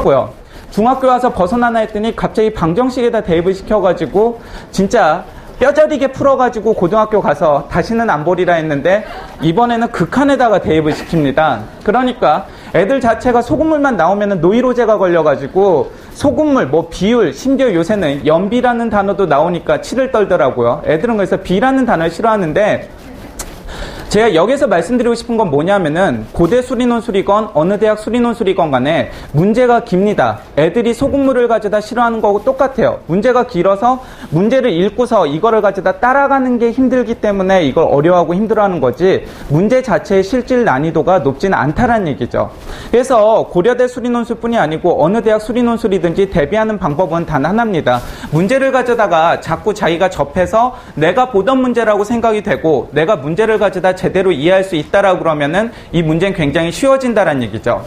싫었고요. 중학교 와서 벗어나나 했더니 갑자기 방정식에다 대입을 시켜가지고 진짜 뼈저리게 풀어가지고 고등학교 가서 다시는 안 보리라 했는데 이번에는 극한에다가 대입을 시킵니다. 그러니까 애들 자체가 소금물만 나오면 노이로제가 걸려가지고 소금물, 뭐 비율, 심지어 요새는 연비라는 단어도 나오니까 치를 떨더라고요. 애들은 그래서 비라는 단어를 싫어하는데 제가 여기서 말씀드리고 싶은 건 뭐냐면은 고대 수리논술이건 어느 대학 수리논술이건 간에 문제가 깁니다. 애들이 소금물을 가져다 싫어하는 거하고 똑같아요. 문제가 길어서 문제를 읽고서 이거를 가져다 따라가는 게 힘들기 때문에 이걸 어려워하고 힘들어하는 거지 문제 자체의 실질 난이도가 높지는 않다라는 얘기죠. 그래서 고려대 수리논술뿐이 아니고 어느 대학 수리논술이든지 대비하는 방법은 단 하나입니다. 문제를 가져다가 자꾸 자기가 접해서 내가 보던 문제라고 생각이 되고 내가 문제를 가져다 제대로 이해할 수 있다라고 그러면은 이 문제는 굉장히 쉬워진다라는 얘기죠.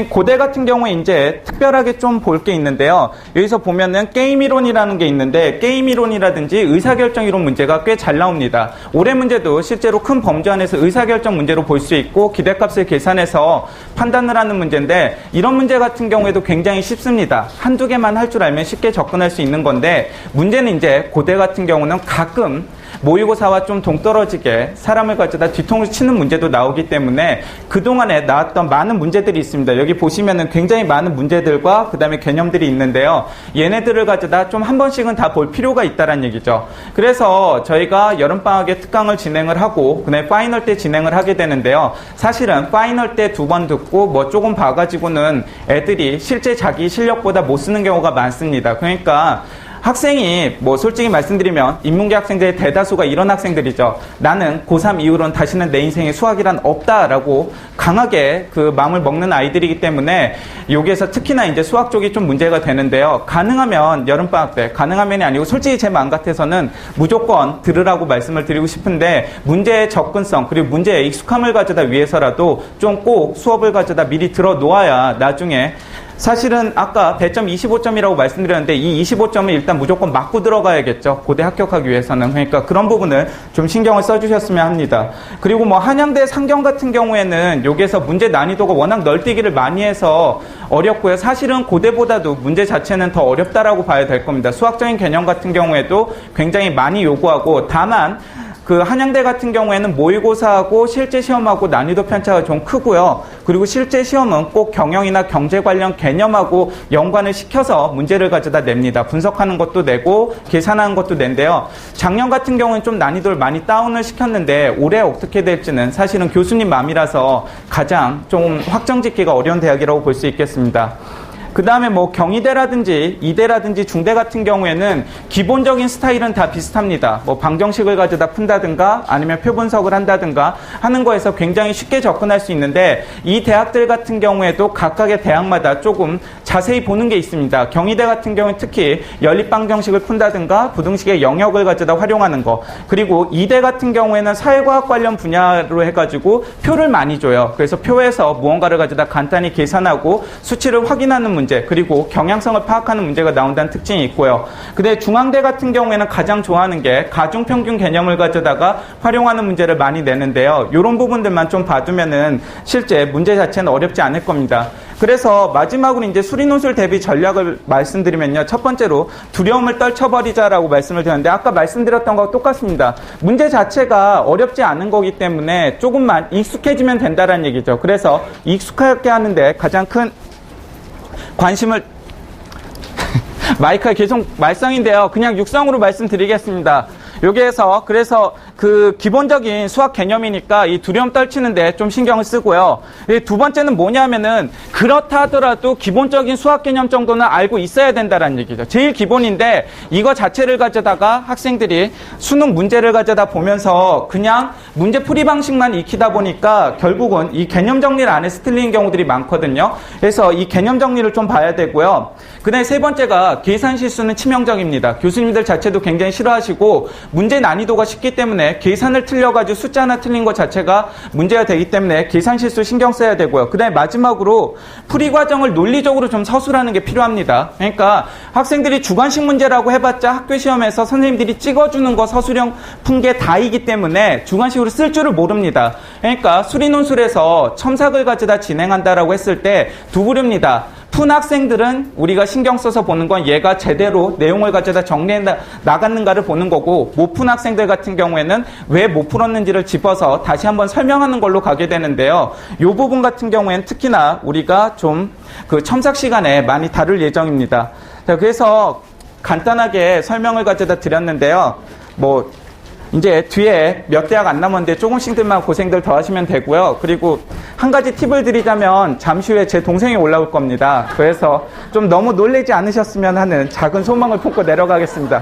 고대 같은 경우에 이제 특별하게 좀 볼 게 있는데요. 여기서 보면은 게임 이론이라는 게 있는데 게임 이론이라든지 의사결정 이론 문제가 꽤 잘 나옵니다. 올해 문제도 실제로 큰 범주 안에서 의사결정 문제로 볼 수 있고 기대값을 계산해서 판단을 하는 문제인데 이런 문제 같은 경우에도 굉장히 쉽습니다. 한두 개만 할 줄 알면 쉽게 접근할 수 있는 건데 문제는 이제 고대 같은 경우는 가끔 모의고사와 좀 동떨어지게 사람을 가져다 뒤통수 치는 문제도 나오기 때문에 그동안에 나왔던 많은 문제들이 있습니다. 여기 보시면은 굉장히 많은 문제들과 그 다음에 개념들이 있는데요. 얘네들을 가져다 좀 한 번씩은 다 볼 필요가 있다는 얘기죠. 그래서 저희가 여름방학에 특강을 진행을 하고 그다음에 파이널 때 진행을 하게 되는데요. 사실은 파이널 때 2번 듣고 뭐 조금 봐가지고는 애들이 실제 자기 실력보다 못 쓰는 경우가 많습니다. 그러니까 학생이 뭐 솔직히 말씀드리면 인문계 학생들의 대다수가 이런 학생들이죠. 나는 고3 이후로는 다시는 내 인생에 수학이란 없다라고 강하게 그 마음을 먹는 아이들이기 때문에 여기에서 특히나 이제 수학 쪽이 좀 문제가 되는데요. 가능하면 여름방학 때, 가능하면이 아니고 솔직히 제 마음 같아서는 무조건 들으라고 말씀을 드리고 싶은데 문제의 접근성 그리고 문제의 익숙함을 가져다 위해서라도 좀 꼭 수업을 가져다 미리 들어 놓아야 나중에 사실은 아까 배점 25점이라고 말씀드렸는데 이 25점을 일단 무조건 맞고 들어가야겠죠. 고대 합격하기 위해서는. 그러니까 그런 부분을 좀 신경을 써주셨으면 합니다. 그리고 뭐 한양대 상경 같은 경우에는 여기에서 문제 난이도가 워낙 널뛰기를 많이 해서 어렵고요. 사실은 고대보다도 문제 자체는 더 어렵다라고 봐야 될 겁니다. 수학적인 개념 같은 경우에도 굉장히 많이 요구하고 다만 그 한양대 같은 경우에는 모의고사하고 실제 시험하고 난이도 편차가 좀 크고요. 그리고 실제 시험은 꼭 경영이나 경제 관련 개념하고 연관을 시켜서 문제를 가져다 냅니다. 분석하는 것도 내고 계산하는 것도 낸데요. 작년 같은 경우는 좀 난이도를 많이 다운을 시켰는데 올해 어떻게 될지는 사실은 교수님 마음이라서 가장 좀 확정짓기가 어려운 대학이라고 볼 수 있겠습니다. 그 다음에 뭐 경희대라든지 이대라든지 중대 같은 경우에는 기본적인 스타일은 다 비슷합니다. 뭐 방정식을 가져다 푼다든가 아니면 표분석을 한다든가 하는 거에서 굉장히 쉽게 접근할 수 있는데 이 대학들 같은 경우에도 각각의 대학마다 조금 자세히 보는 게 있습니다. 경희대 같은 경우는 특히 연립방정식을 푼다든가 부등식의 영역을 가져다 활용하는 거 그리고 이대 같은 경우에는 사회과학 관련 분야로 해가지고 표를 많이 줘요. 그래서 표에서 무언가를 가져다 간단히 계산하고 수치를 확인하는 문제 그리고 경향성을 파악하는 문제가 나온다는 특징이 있고요. 근데 중앙대 같은 경우에는 가장 좋아하는 게 가중평균 개념을 가져다가 활용하는 문제를 많이 내는데요. 이런 부분들만 좀 봐두면은 실제 문제 자체는 어렵지 않을 겁니다. 그래서 마지막으로 이제 수리논술 대비 전략을 말씀드리면요. 첫 번째로 두려움을 떨쳐버리자라고 말씀을 드렸는데 아까 말씀드렸던 거와 똑같습니다. 문제 자체가 어렵지 않은 거기 때문에 조금만 익숙해지면 된다는 얘기죠. 그래서 익숙하게 하는데 가장 큰 관심을 마이크가 계속 말썽인데요. 그냥 육성으로 말씀드리겠습니다. 여기에서 그래서 그 기본적인 수학 개념이니까 이 두려움 떨치는데 좀 신경을 쓰고요. 두 번째는 뭐냐면은 그렇다 하더라도 기본적인 수학 개념 정도는 알고 있어야 된다는 얘기죠. 제일 기본인데 이거 자체를 가져다가 학생들이 수능 문제를 가져다 보면서 그냥 문제 풀이 방식만 익히다 보니까 결국은 이 개념 정리를 안 해서 틀리는 경우들이 많거든요. 그래서 이 개념 정리를 좀 봐야 되고요. 그 다음에 세 번째가 계산 실수는 치명적입니다. 교수님들 자체도 굉장히 싫어하시고 문제 난이도가 쉽기 때문에 계산을 틀려가지고 숫자 하나 틀린 것 자체가 문제가 되기 때문에 계산 실수 신경 써야 되고요. 그 다음에 마지막으로 풀이 과정을 논리적으로 좀 서술하는 게 필요합니다. 그러니까 학생들이 주관식 문제라고 해봤자 학교 시험에서 선생님들이 찍어주는 거 서술형 푼 게 다이기 때문에 주관식으로 쓸 줄을 모릅니다. 그러니까 수리논술에서 첨삭을 가져다 진행한다라고 했을 때 두 부류입니다. 푼 학생들은 우리가 신경 써서 보는 건 얘가 제대로 내용을 가져다 정리해 나갔는가를 보는 거고, 못 푼 학생들 같은 경우에는 왜 못 풀었는지를 짚어서 다시 한번 설명하는 걸로 가게 되는데요. 이 부분 같은 경우에는 특히나 우리가 좀 그 첨삭 시간에 많이 다룰 예정입니다. 자, 그래서 간단하게 설명을 가져다 드렸는데요. 뭐 이제 뒤에 몇 대학 안 남았는데 조금씩들만 고생들 더 하시면 되고요. 그리고 한 가지 팁을 드리자면 잠시 후에 제 동생이 올라올 겁니다. 그래서 좀 너무 놀라지 않으셨으면 하는 작은 소망을 품고 내려가겠습니다.